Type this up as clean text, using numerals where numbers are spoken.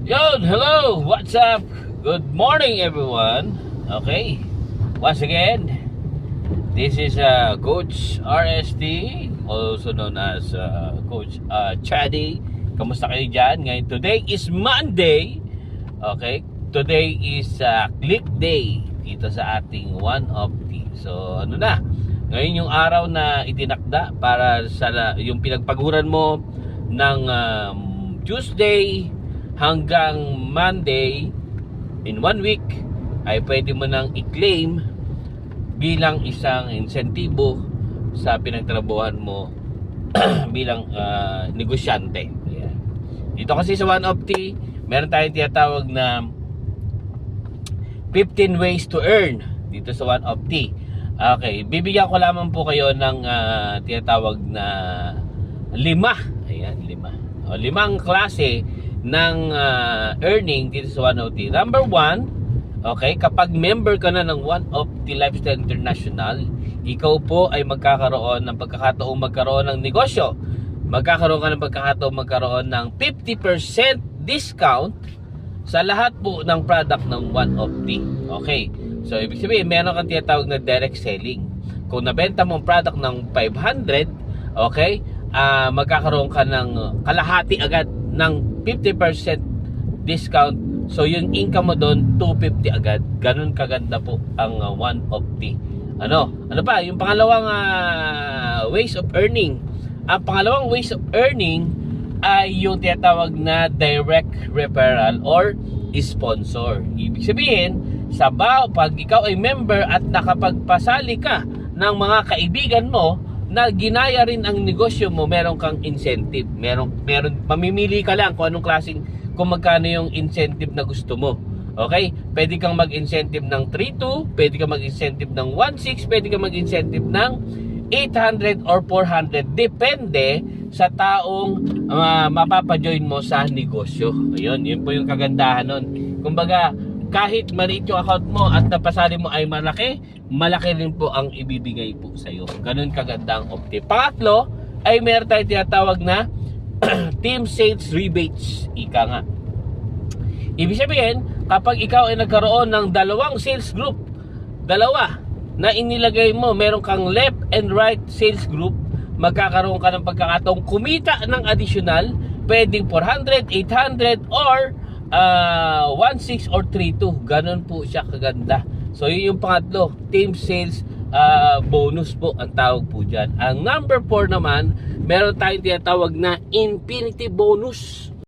Yo, hello, what's up? Good morning, everyone. Okay, once again, this is Coach RST, also known as Coach Chaddy. Kamusta kayo dyan? Ngayon, today is Monday. Okay, today is click day dito sa ating one of the. So, ano na? Ngayon yung araw na itinakda para sa yung pinagpaguran mo ng Tuesday hanggang Monday in 1 week ay pwede mo nang i-claim bilang isang insentibo sa pinagtrabahuan mo bilang negosyante. Ayan. Dito kasi sa One of T, meron tayong tinatawag na 15 ways to earn dito sa One of T. Okay, bibigyan ko lamang po kayo ng tinatawag na 5. Ayan, 5. Limang klase ng earning dito sa One of T. Number 1, okay, kapag member ka na ng One of T Lifestyle International, ikaw po ay magkakaroon ng pagkakataong magkaroon ng negosyo. Magkakaroon ka ng pagkakataong magkaroon ng 50% discount sa lahat po ng product ng One of T. Okay, so ibig sabihin meron kang tinatawag na direct selling. Kung nabenta mong product ng 500, okay, magkakaroon ka ng kalahati agad ng 50% discount. So yung income mo doon 250 agad. Ganun kaganda po ang One of T. Ano pa yung pangalawang ways of earning? Ang pangalawang ways of earning ay yung tinatawag na direct referral or sponsor. Ibig sabihin, pag ikaw ay member at nakapagpasali ka ng mga kaibigan mo na ginaya rin ang negosyo mo, meron kang incentive. Meron mamimili ka lang kung anong klaseng, kung magkano yung incentive na gusto mo. Okay? Pwede kang mag-incentive ng 3.2, pwede kang mag-incentive ng 1.6, pwede kang mag-incentive ng 800 or 400. Depende sa taong mapapajoin mo sa negosyo. Ayun, yun po yung kagandahan nun. Kumbaga, kahit maliit yung account mo at napasali mo ay malaki, malaki rin po ang ibibigay po sa iyo. Ganun kaganda ang Opti. Pangatlo ay meron tayong tinatawag na team sales rebates. Ika nga. Ibig sabihin, kapag ikaw ay nagkaroon ng dalawang sales group, dalawa na inilagay mo, meron kang left and right sales group, magkakaroon ka ng pagkakataong kumita ng additional, pwedeng 400, 800 or 1.6 or 3.2. Ganun po siya kaganda. So yun yung pangatlo, team sales bonus po ang tawag po dyan. Ang number 4 naman, meron tayong tinatawag na infinity bonus.